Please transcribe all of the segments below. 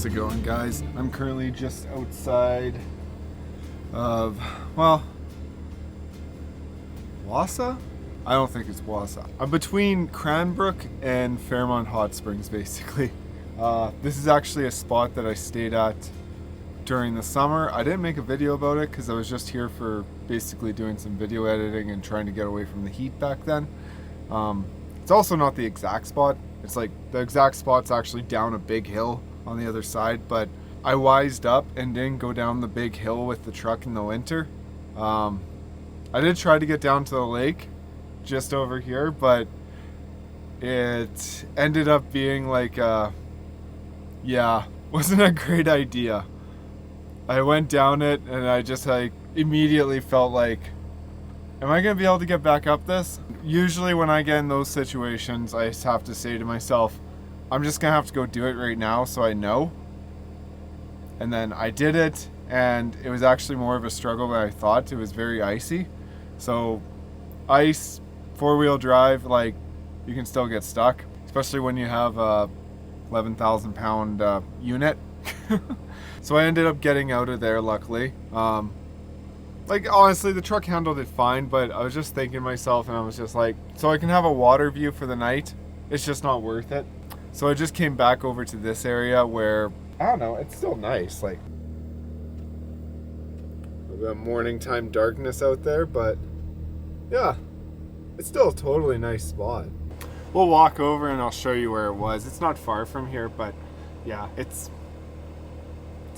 it going, guys? I'm currently just outside of, well, Wassa? I don't think it's Wassa. I'm between Cranbrook and Fairmont Hot Springs, basically. This is actually a spot that I stayed at during the summer. I didn't make a video about it because I was just here for basically doing some video editing and trying to get away from the heat back then. It's also not the exact spot. It's like the exact spot's actually down a big hill on the other side, but I wised up and didn't go down the big hill with the truck in the winter. I did try to get down to the lake just over here, but it ended up being like wasn't a great idea. I went down it and I just like immediately felt like, am I gonna be able to get back up this? Usually when I get in those situations, I just have to say to myself, I'm just gonna have to go do it right now so I know. And then I did it, and it was actually more of a struggle than I thought. It was very icy. So ice, four-wheel drive, like, you can still get stuck, especially when you have a 11,000 pound unit. So I ended up getting out of there, luckily. Like, honestly, the truck handled it fine, but I was just thinking to myself, and I was just like, so I can have a water view for the night, it's just not worth it. So I just came back over to this area where, I don't know, it's still nice, like, the morning time darkness out there, but yeah, it's still a totally nice spot. We'll walk over and I'll show you where it was. It's not far from here, but yeah, it's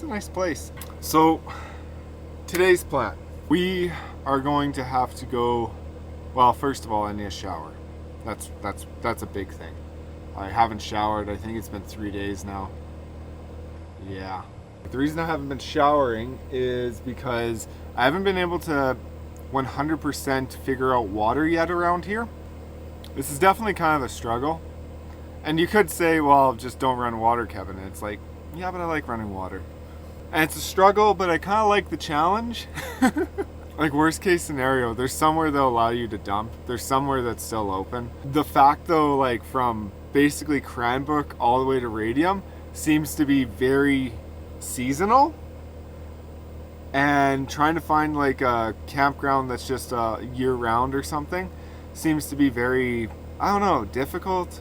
a nice place. So today's plan. We are going to have to go, well, first of all, I need a shower. That's a big thing. I haven't showered, I think it's been 3 days now. Yeah. The reason I haven't been showering is because I haven't been able to 100% figure out water yet around here. This is definitely kind of a struggle. And you could say, well, just don't run water, Kevin. And it's like, yeah, but I like running water. And it's a struggle, but I kind of like the challenge. Like, worst case scenario, there's somewhere they'll allow you to dump. There's somewhere that's still open. The fact though, like from basically Cranbrook all the way to Radium seems to be very seasonal. And trying to find like a campground that's just year round or something seems to be very, I don't know, difficult.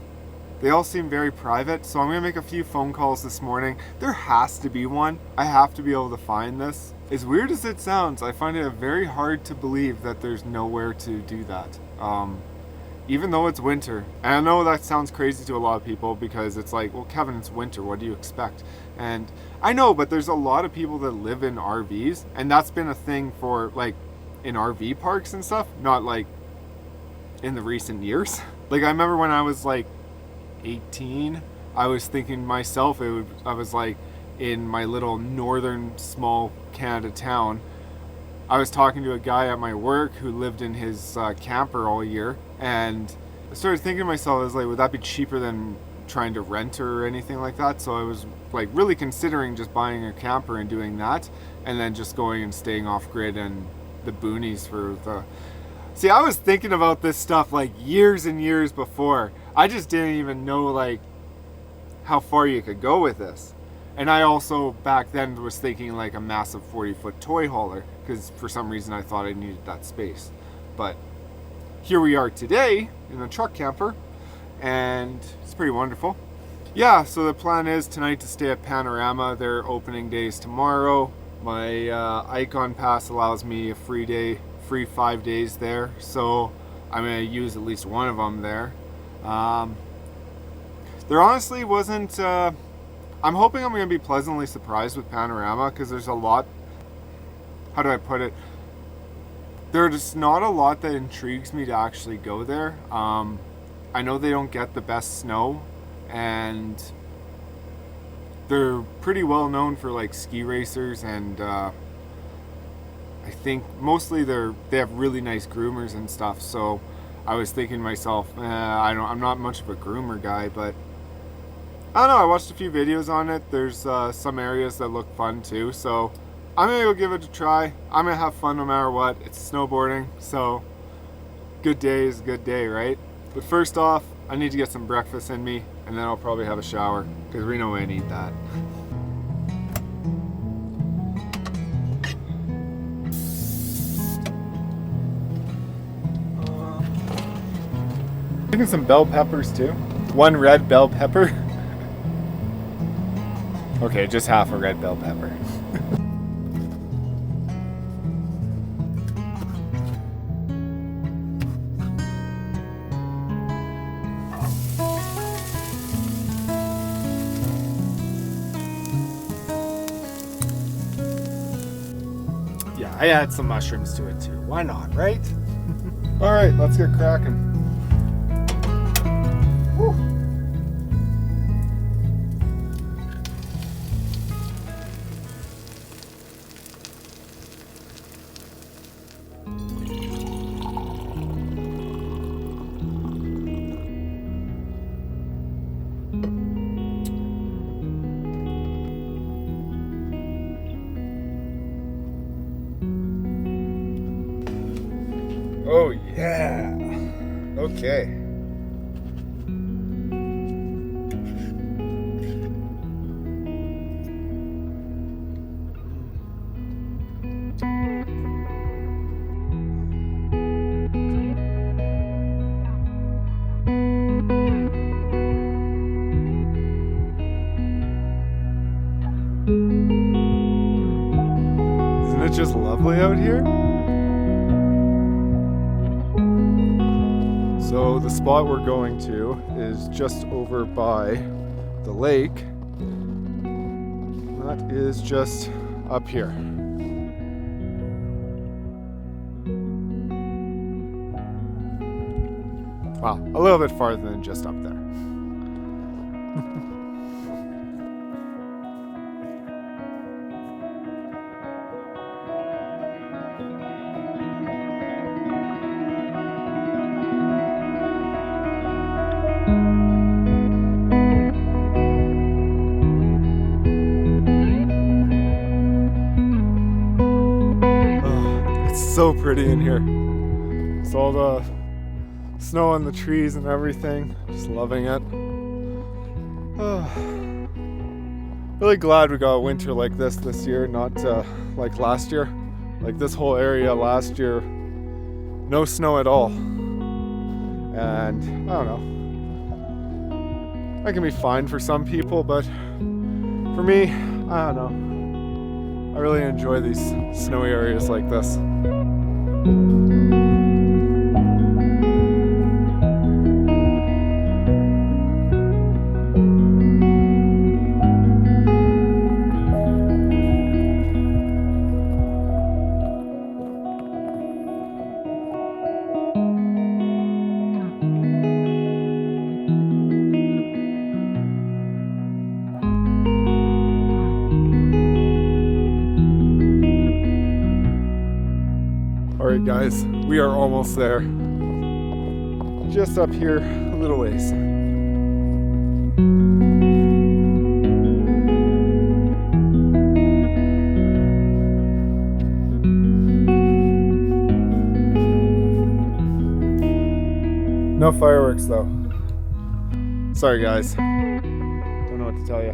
They all seem very private, so I'm gonna make a few phone calls this morning. There has to be one. I have to be able to find this. As weird as it sounds, I find it very hard to believe that there's nowhere to do that. Even though it's winter. And I know that sounds crazy to a lot of people because it's like, well, Kevin, it's winter, what do you expect? And I know, but there's a lot of people that live in RVs, and that's been a thing for like in RV parks and stuff, not like in the recent years. Like I remember when I was like 18, I was thinking myself, I was like in my little northern small Canada town. I was talking to a guy at my work who lived in his camper all year, and I started thinking to myself, I was like, would that be cheaper than trying to rent or anything like that? So I was like really considering just buying a camper and doing that, and then just going and staying off grid and the boonies for the... See, I was thinking about this stuff like years and years before. I just didn't even know like how far you could go with this. And I also back then was thinking like a massive 40-foot toy hauler, because for some reason I thought I needed that space. But here we are today in a truck camper, and it's pretty wonderful. Yeah, so the plan is tonight to stay at Panorama. Their opening day is tomorrow. My Icon Pass allows me a free 5 days there, so I'm going to use at least one of them there. There honestly wasn't... I'm hoping I'm going to be pleasantly surprised with Panorama, because there's a lot... How do I put it? There's not a lot that intrigues me to actually go there. I know they don't get the best snow, and they're pretty well known for like ski racers, and I think mostly they have really nice groomers and stuff. So I was thinking to myself, I'm not much of a groomer guy, but I don't know, I watched a few videos on it. There's some areas that look fun too, so I'm gonna go give it a try. I'm gonna have fun no matter what. It's snowboarding, so good day is a good day, right? But first off, I need to get some breakfast in me, and then I'll probably have a shower, because we know I need that. thinking some bell peppers too. One red bell pepper. Okay, just half a red bell pepper. Yeah, I add some mushrooms to it too. Why not, right? All right, let's get cracking. Woo. Oh yeah. Okay. Isn't it just lovely out here? So the spot we're going to is just over by the lake. That is just up here. Wow, a little bit farther than just up there. So pretty in here. It's all the snow on the trees and everything. Just loving it. Really glad we got a winter like this year, not like last year. Like this whole area last year, no snow at all. And I don't know. That can be fine for some people, but for me, I don't know. I really enjoy these snowy areas like this. Alright guys, we are almost there. Just up here a little ways. No fireworks though. Sorry guys. Don't know what to tell you.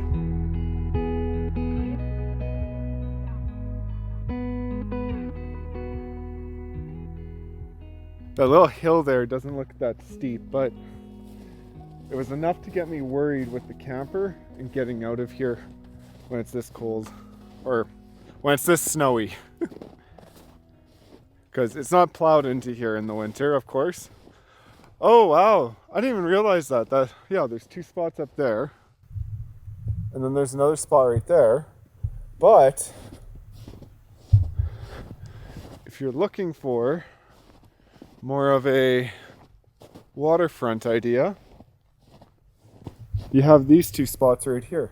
That little hill there doesn't look that steep, but it was enough to get me worried with the camper and getting out of here when it's this cold, or when it's this snowy. Because it's not plowed into here in the winter, of course. Oh wow, I didn't even realize that. Yeah, there's two spots up there. And then there's another spot right there. But if you're looking for more of a waterfront idea, you have these two spots right here.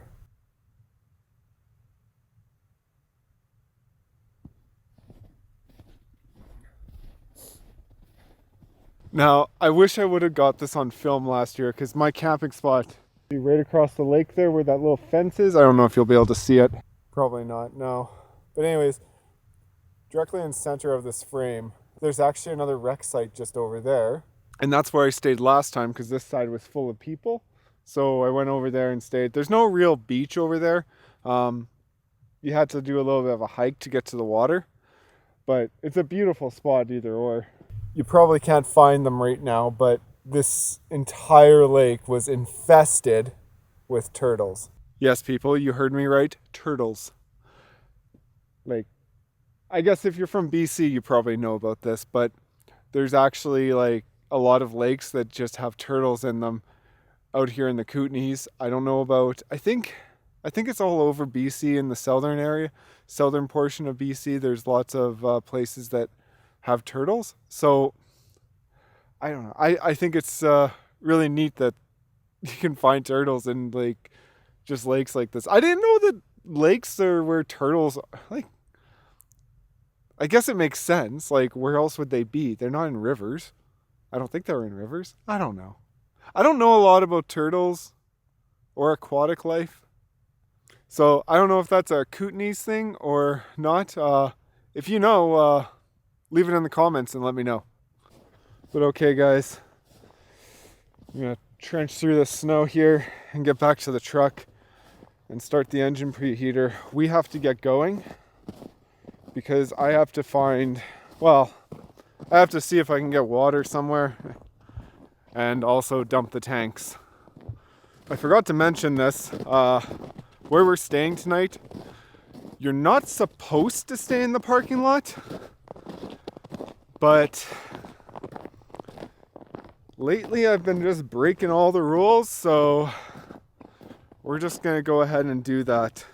Now, I wish I would have got this on film last year, because my camping spot is right across the lake there where that little fence is. I don't know if you'll be able to see it. Probably not, no. But anyways, directly in the center of this frame, there's actually another rec site just over there. And that's where I stayed last time, because this side was full of people. So I went over there and stayed. There's no real beach over there. You had to do a little bit of a hike to get to the water. But it's a beautiful spot either or. You probably can't find them right now, but this entire lake was infested with turtles. Yes, people, you heard me right. Turtles. Like, I guess if you're from BC, you probably know about this, but there's actually like a lot of lakes that just have turtles in them out here in the Kootenays. I don't know about, I think it's all over BC in the southern area, southern portion of BC. There's lots of places that have turtles. So I don't know. I think it's really neat that you can find turtles in like just lakes like this. I didn't know that lakes are where turtles like. I guess it makes sense. Like, where else would they be? They're not in rivers. I don't think they're in rivers. I don't know. I don't know a lot about turtles or aquatic life. So I don't know if that's a Kootenays thing or not. If you know, leave it in the comments and let me know. But okay, guys. I'm going to trench through the snow here and get back to the truck and start the engine preheater. We have to get going because I have to find, well, I have to see if I can get water somewhere and also dump the tanks. I forgot to mention this. Where we're staying tonight, you're not supposed to stay in the parking lot, but lately I've been just breaking all the rules, so we're just gonna go ahead and do that.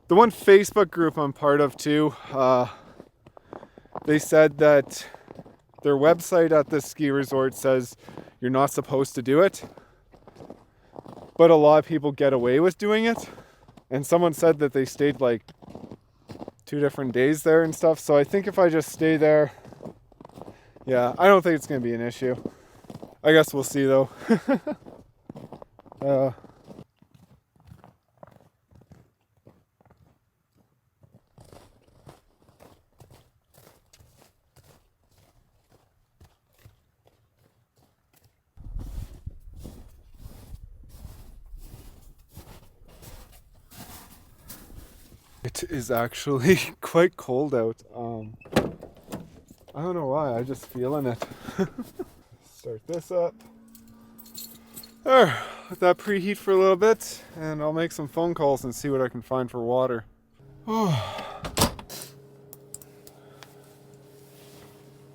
The one Facebook group I'm part of too, they said that their website at the ski resort says you're not supposed to do it, but a lot of people get away with doing it. And someone said that they stayed like 2 different days there and stuff. So I think if I just stay there, yeah, I don't think it's going to be an issue. I guess we'll see though. It is actually quite cold out. I don't know why, I'm just feeling it. Start this up. There, let that preheat for a little bit, and I'll make some phone calls and see what I can find for water. Oh.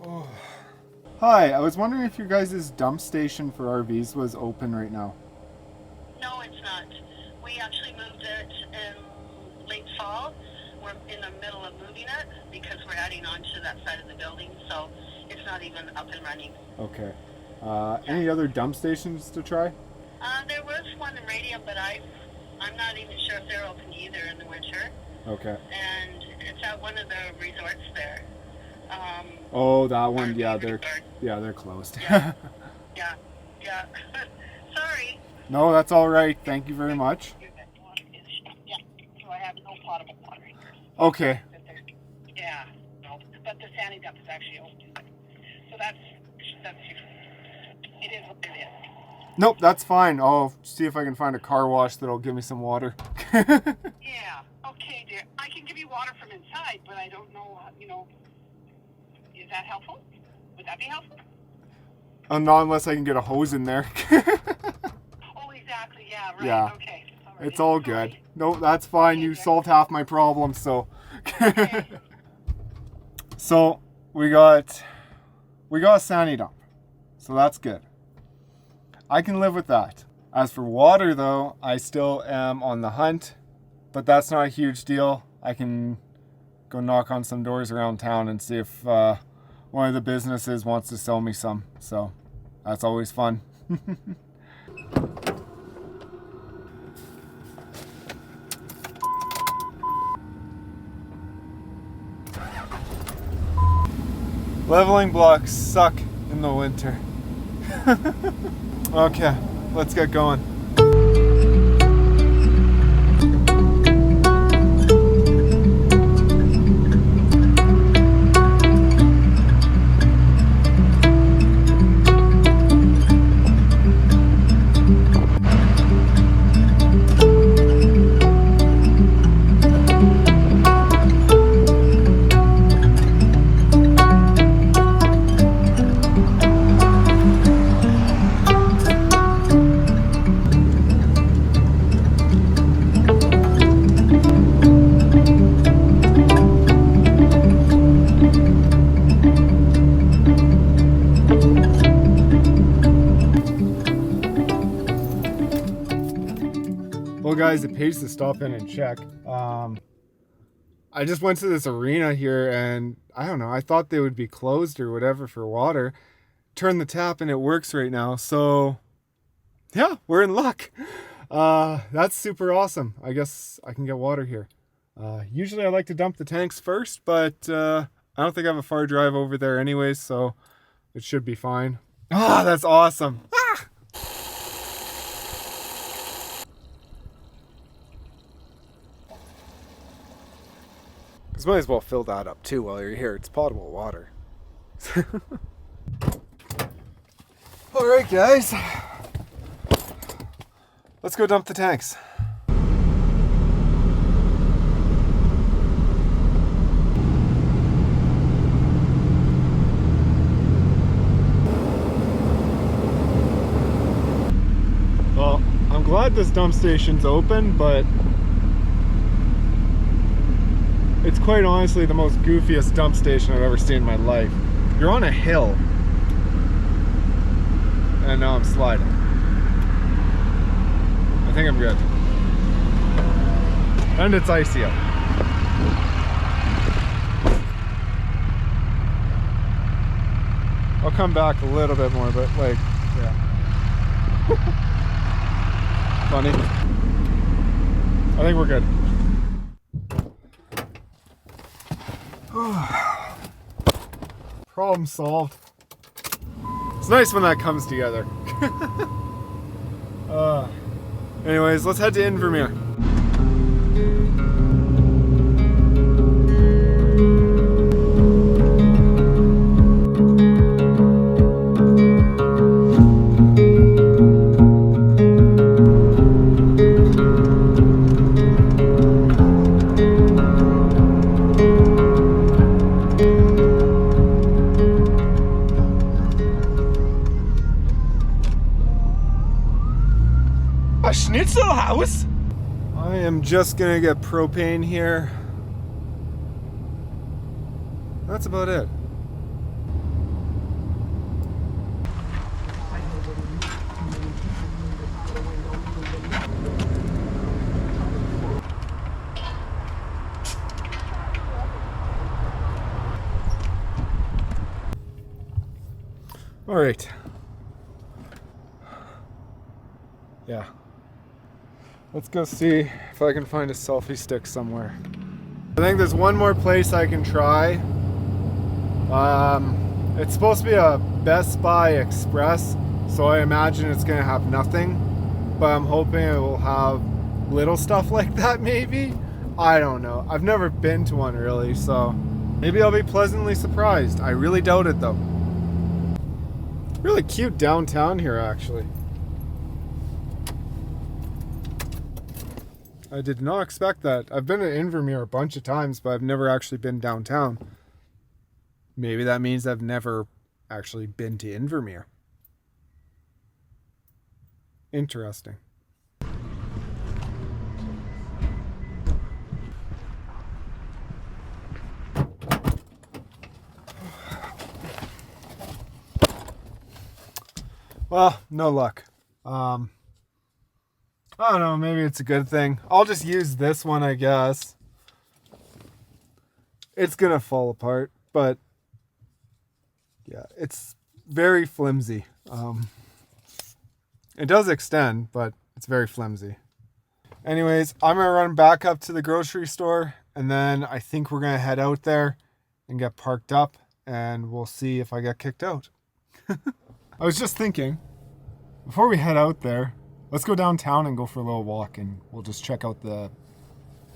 Oh. Hi, I was wondering if your guys' dump station for RVs was open right now. No, it's not. We actually moved it in late fall. We're in the middle of moving it because we're adding on to that side of the building, so it's not even up and running. Okay. Any other dump stations to try? There was one in Radium, but I'm not even sure if they're open either in the winter. Okay. And it's at one of the resorts there. Oh, that one. Yeah, they're closed. Yeah. Yeah. Sorry. No, that's all right. Thank you very much. Yeah. So I have no potable water here. Okay. Yeah. No, but the sanding dump is actually open. So that's it is what it is. Nope, that's fine. I'll see if I can find a car wash that'll give me some water. Yeah. Okay, dear. I can give you water from inside, but I don't know, is that helpful? Would that be helpful? Not unless I can get a hose in there. Oh, exactly. Yeah, right. Yeah. Okay. All right. It's all good. No, that's fine. You solved half my problem, so. Okay. So, we got a sanding dump. So that's good. I can live with that. As for water though, I still am on the hunt, but that's not a huge deal. I can go knock on some doors around town and see if one of the businesses wants to sell me some. So that's always fun. Leveling blocks suck in the winter. Okay, let's get going. guys, it pays to stop in and check. I just went to this arena here and I don't know, I thought they would be closed or whatever for water. Turn the tap and it works right now. So yeah, we're in luck. That's super awesome. I guess I can get water here. Usually I like to dump the tanks first, but I don't think I have a far drive over there anyways, so it should be fine. Ah, that's awesome. Ah! Because might as well fill that up too while you're here. It's potable water. Alright guys, let's go dump the tanks. Well, I'm glad this dump station's open, but it's quite honestly the most goofiest dump station I've ever seen in my life. You're on a hill. And now I'm sliding. I think I'm good. And it's icy out. I'll come back a little bit more, but like, yeah. Funny. I think we're good. Problem solved. It's nice when that comes together. Anyways, let's head to Invermere. Schnitzel house? I am just gonna get propane here. That's about it. All right. Yeah. Let's go see if I can find a selfie stick somewhere. I think there's one more place I can try. It's supposed to be a Best Buy Express, so I imagine it's gonna have nothing, but I'm hoping it will have little stuff like that maybe. I don't know. I've never been to one really, so maybe I'll be pleasantly surprised. I really doubt it though. Really cute downtown here actually. I did not expect that. I've been to Invermere a bunch of times, but I've never actually been downtown. Maybe that means I've never actually been to Invermere. Interesting. Well, no luck. I don't know, maybe it's a good thing. I'll just use this one, I guess. It's gonna fall apart, but yeah, it's very flimsy. It does extend, but it's very flimsy. Anyways, I'm gonna run back up to the grocery store, and then I think we're gonna head out there and get parked up, and we'll see if I get kicked out. I was just thinking, before we head out there, let's go downtown and go for a little walk, and we'll just check out the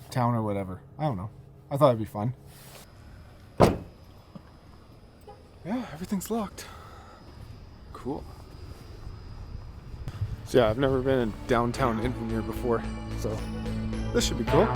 town or whatever. I don't know. I thought it'd be fun. Yeah, everything's locked. Cool. So yeah, I've never been in downtown Invermere before, so this should be cool.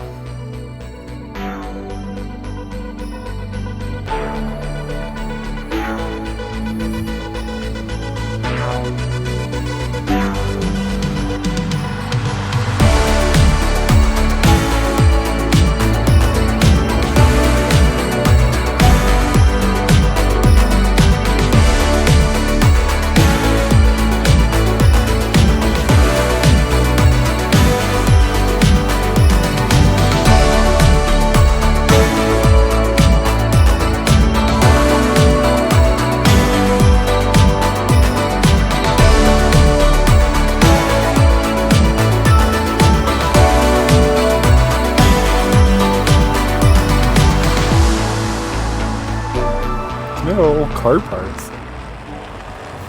No, car parts.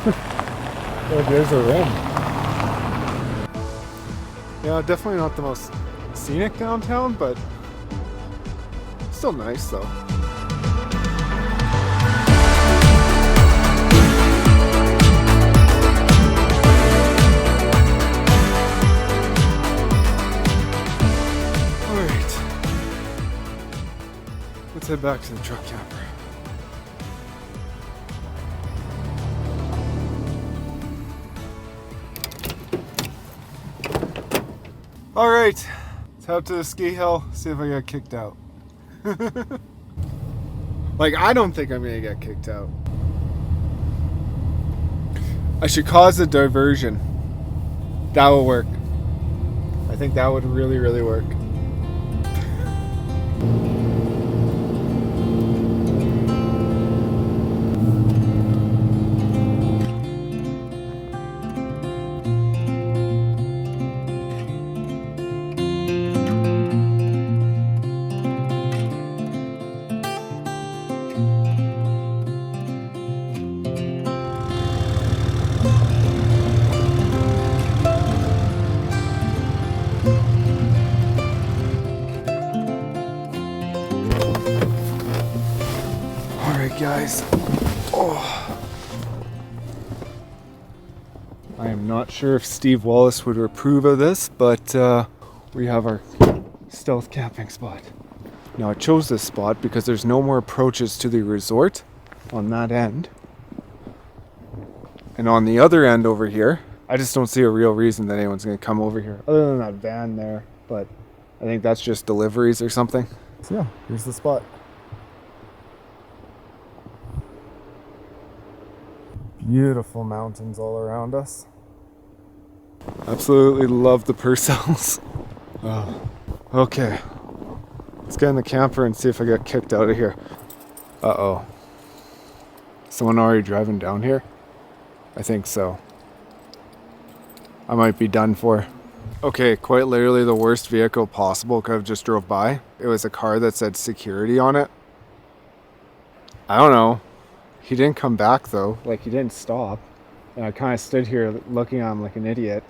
Oh, there's a rim. Yeah, definitely not the most scenic downtown, but still nice though. Alright. Let's head back to the truck camper. Alright, let's head up to the ski hill, see if I get kicked out. Like, I don't think I'm gonna get kicked out. I should cause a diversion. That will work. I think that would really, really work. Alright guys, I am not sure if Steve Wallace would approve of this, but we have our stealth camping spot. Now I chose this spot because there's no more approaches to the resort on that end. And on the other end over here, I just don't see a real reason that anyone's going to come over here, other than that van there, but I think that's just deliveries or something. So yeah, here's the spot. Beautiful mountains all around us. Absolutely love the Purcells. Oh. Okay. Let's get in the camper and see if I get kicked out of here. Uh-oh. Someone already driving down here? I think so. I might be done for. Okay, quite literally the worst vehicle possible could have just drove by. It was a car that said security on it. I don't know. He didn't come back though, like he didn't stop. And I kind of stood here looking at him like an idiot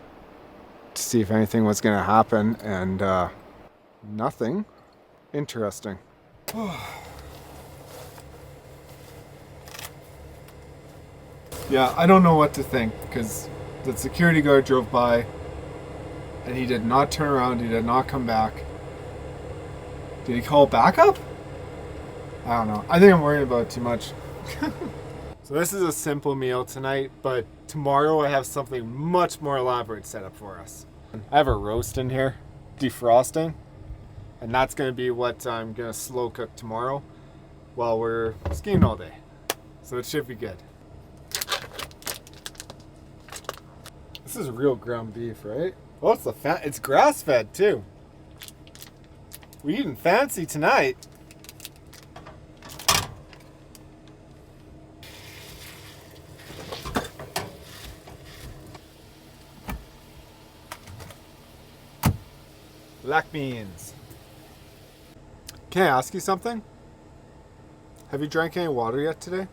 to see if anything was going to happen, and nothing. Interesting. Yeah, I don't know what to think, because the security guard drove by and he did not turn around, he did not come back. Did he call backup? I don't know. I think I'm worrying about it too much. So this is a simple meal tonight, but tomorrow I have something much more elaborate set up for us. I have a roast in here, defrosting, and that's going to be what I'm going to slow cook tomorrow while we're skiing all day. So it should be good. This is real ground beef, right? Oh, it's grass-fed too. We're eating fancy tonight. Black beans. Can I ask you something? Have you drank any water yet today?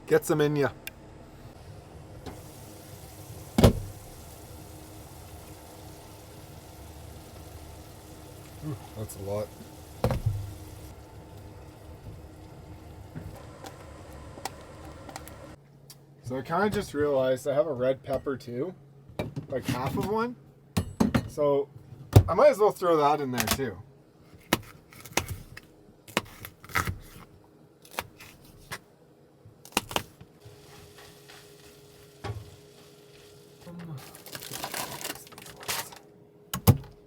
Get some in ya. Ooh, that's a lot. So I kind of just realized I have a red pepper too, like half of one. So I might as well throw that in there too.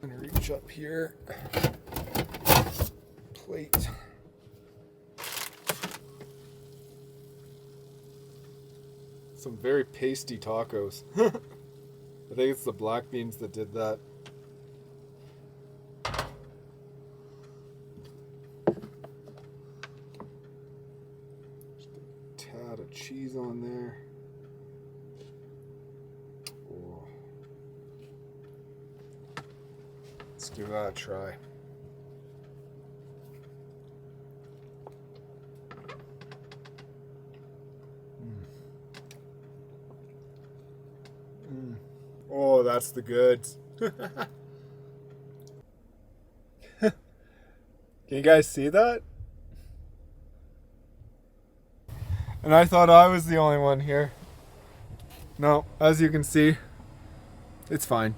I'm gonna reach up here. Plate. Some very pasty tacos. I think it's the black beans that did that. Just a tad of cheese on there. Oh. Let's give that a try. Oh, that's the goods. Can you guys see that? And I thought I was the only one here. No, as you can see, it's fine.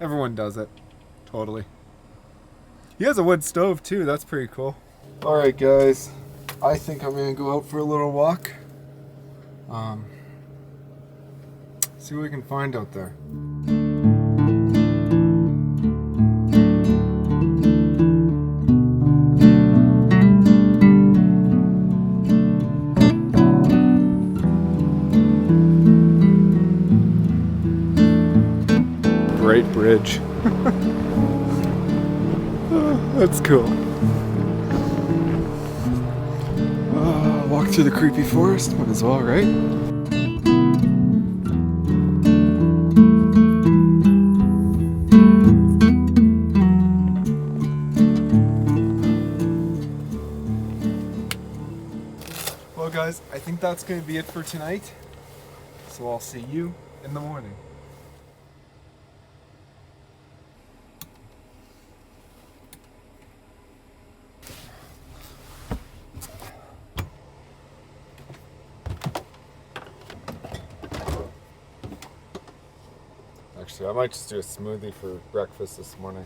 Everyone does it. Totally. He has a wood stove too, that's pretty cool. Alright guys, I think I'm gonna go out for a little walk. See what we can find out there. Great bridge. That's cool. Walk through the creepy forest, might as well, right? Well guys, I think that's going to be it for tonight. So I'll see you in the morning. Actually, I might just do a smoothie for breakfast this morning.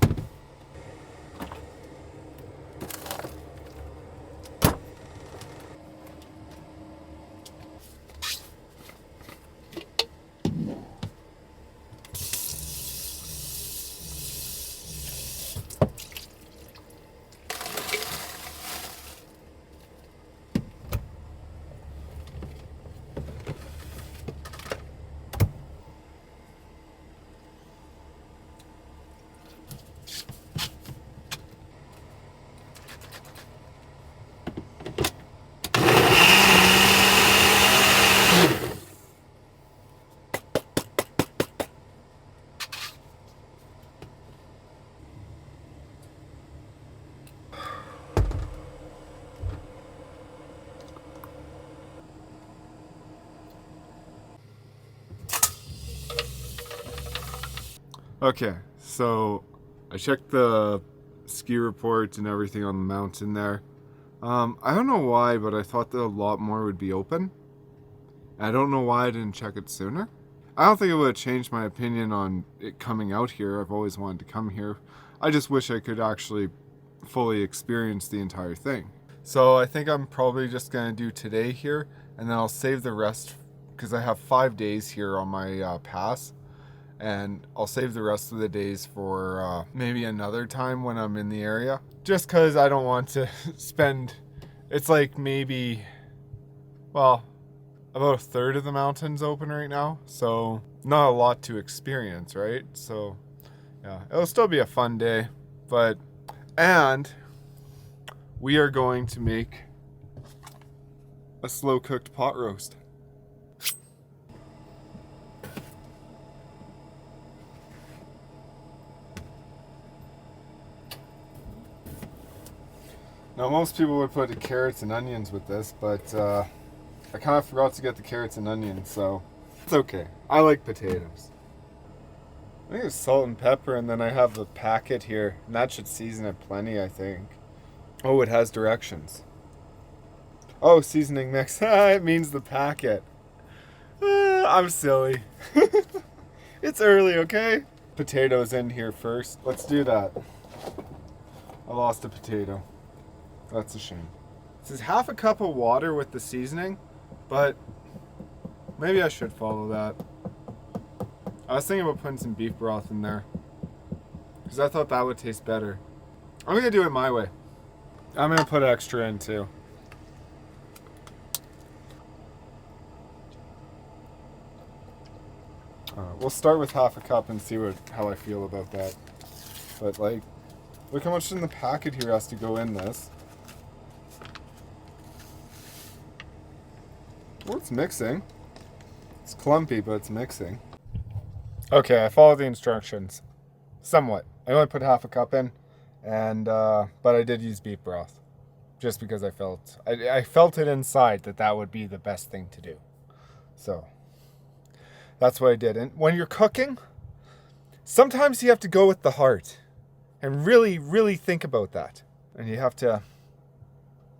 Okay, so I checked the ski report and everything on the mountain there. I don't know why, but I thought that a lot more would be open. I don't know why I didn't check it sooner. I don't think it would have changed my opinion on it coming out here. I've always wanted to come here. I just wish I could actually fully experience the entire thing. So I think I'm probably just going to do today here, and then I'll save the rest because I have 5 days here on my pass. And I'll save the rest of the days for maybe another time when I'm in the area. Just because I don't want to spend, it's like maybe, well, about a third of the mountain's open right now. So not a lot to experience, right? So yeah, it'll still be a fun day. And we are going to make a slow cooked pot roast. Now most people would put carrots and onions with this, but I kind of forgot to get the carrots and onions, so it's okay. I like potatoes. I think it's salt and pepper, and then I have the packet here, and that should season it plenty, I think. Oh, it has directions. Oh, seasoning mix. It means the packet. I'm silly. It's early, okay? Potatoes in here first. Let's do that. I lost a potato. That's a shame. This is half a cup of water with the seasoning, but maybe I should follow that. I was thinking about putting some beef broth in there because I thought that would taste better. I'm going to do it my way. I'm going to put extra in too. We'll start with half a cup and see how I feel about that. But like, look how much in the packet here has to go in this. Well, it's mixing. It's clumpy, but it's mixing. Okay, I followed the instructions. Somewhat. I only put half a cup in, and but I did use beef broth, just because I felt it inside that would be the best thing to do. So that's what I did. And when you're cooking, sometimes you have to go with the heart and really, really think about that. And you have to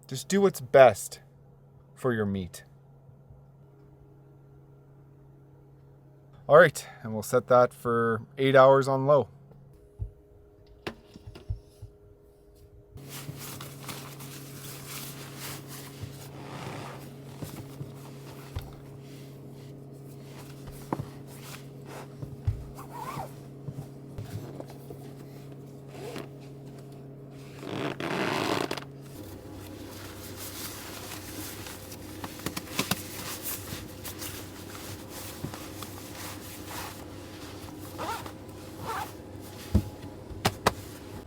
just do what's best for your meat. All right, and we'll set that for 8 hours on low.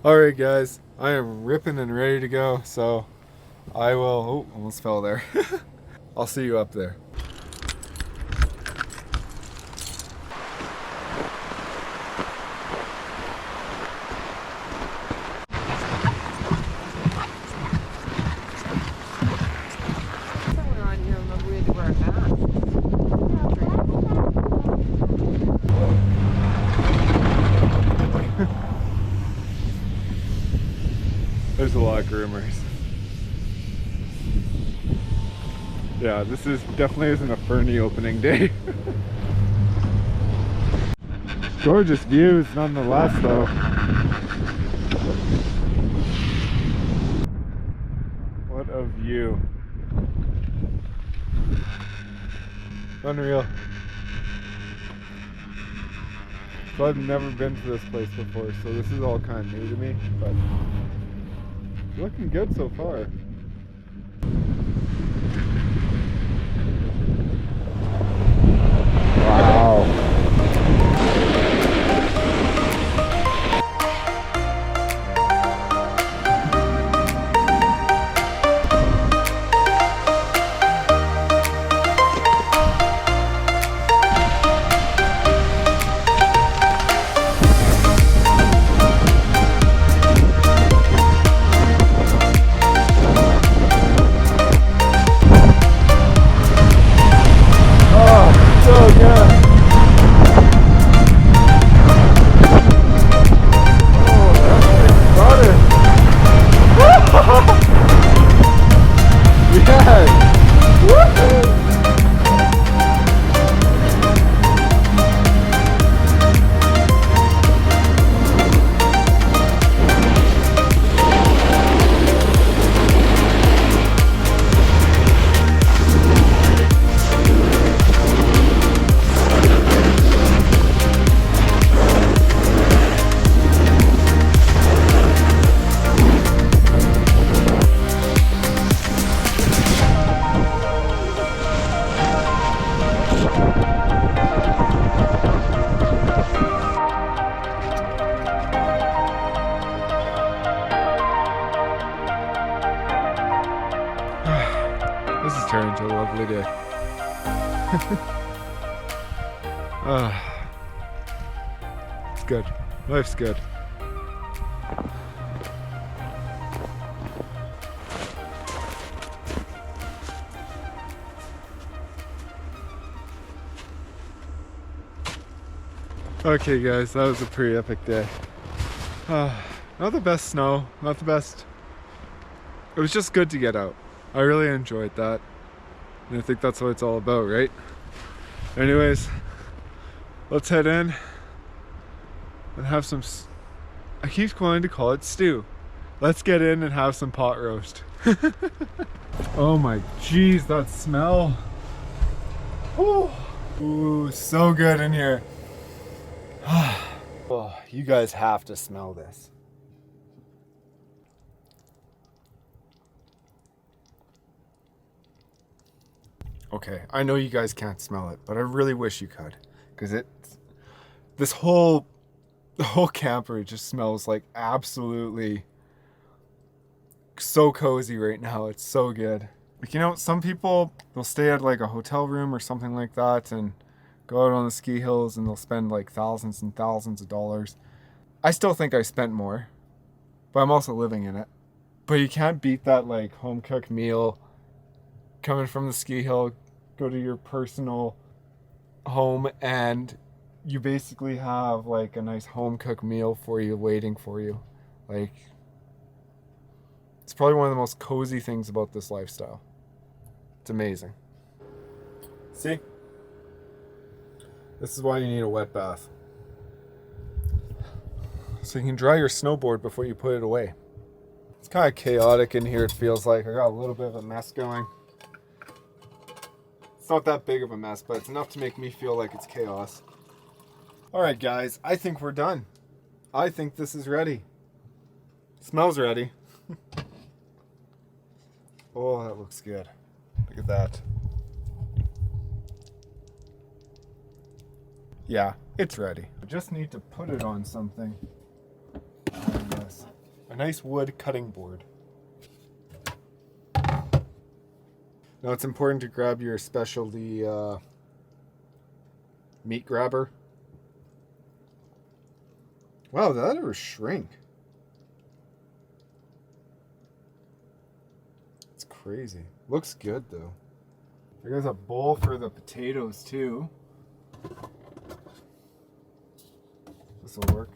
Alright guys, I am ripping and ready to go, so I will, oh, almost fell there. I'll see you up there. There's a lot of groomers. Yeah, this definitely isn't a Fernie opening day. Gorgeous views nonetheless though. What a view. Unreal. So I've never been to this place before, so this is all kind of new to me, but looking good so far. Wow. This has turned into a lovely day. It's good. Life's good. Okay guys, that was a pretty epic day. Not the best snow, not the best. It was just good to get out. I really enjoyed that. And I think that's what it's all about, right? Anyways, let's head in and have some, I keep wanting to call it stew. Let's get in and have some pot roast. Oh my jeez, that smell. Ooh, so good in here. Oh, you guys have to smell this. Okay, I know you guys can't smell it, but I really wish you could, because the whole camper just smells like absolutely so cozy right now. It's so good. Like, you know, some people, they'll stay at like a hotel room or something like that and go out on the ski hills and they'll spend like thousands and thousands of dollars. I still think I spent more, but I'm also living in it. But you can't beat that like home cooked meal coming from the ski hill, go to your personal home, and you basically have like a nice home cooked meal for you waiting for you. Like, it's probably one of the most cozy things about this lifestyle. It's amazing. See? This is why you need a wet bath. So you can dry your snowboard before you put it away. It's kind of chaotic in here, it feels like. I got a little bit of a mess going. It's not that big of a mess, but it's enough to make me feel like it's chaos. Alright guys, I think we're done. I think this is ready. Smells ready. Oh, that looks good. Look at that. Yeah, it's ready. I just need to put it on something. Yes. A nice wood cutting board. Now it's important to grab your specialty meat grabber. Wow, did that ever shrink? It's crazy. Looks good though. There's a bowl for the potatoes too. This will work.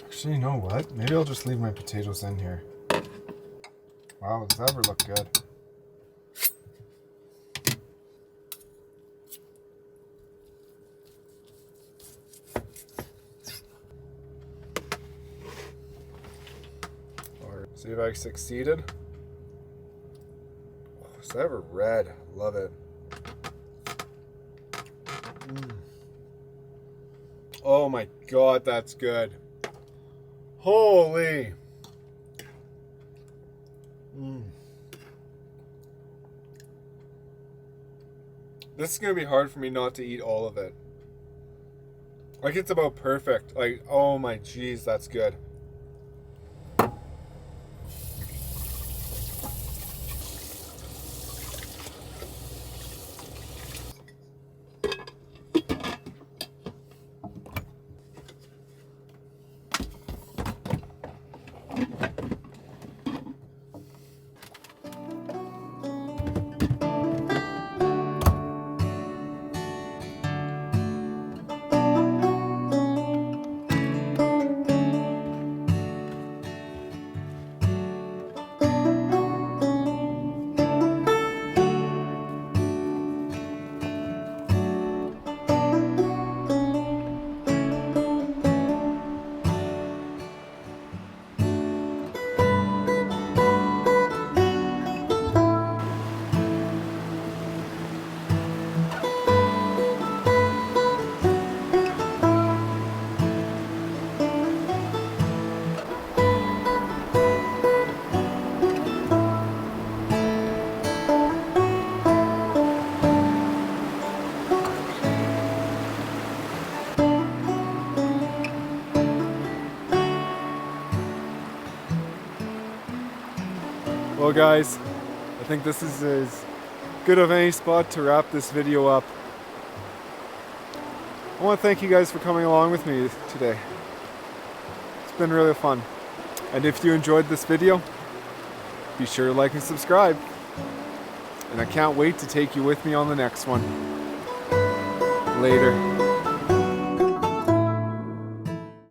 Actually, you know what? Maybe I'll just leave my potatoes in here. Wow, does that ever look good? Or see if I succeeded. Oh, is that ever red? Love it. Oh my god, that's good. Holy. This is going to be hard for me not to eat all of it. Like, it's about perfect. Like, oh my jeez, that's good. Well guys, I think this is as good of any spot to wrap this video up. I want to thank you guys for coming along with me today. It's been really fun. And if you enjoyed this video, be sure to like and subscribe. And I can't wait to take you with me on the next one. Later.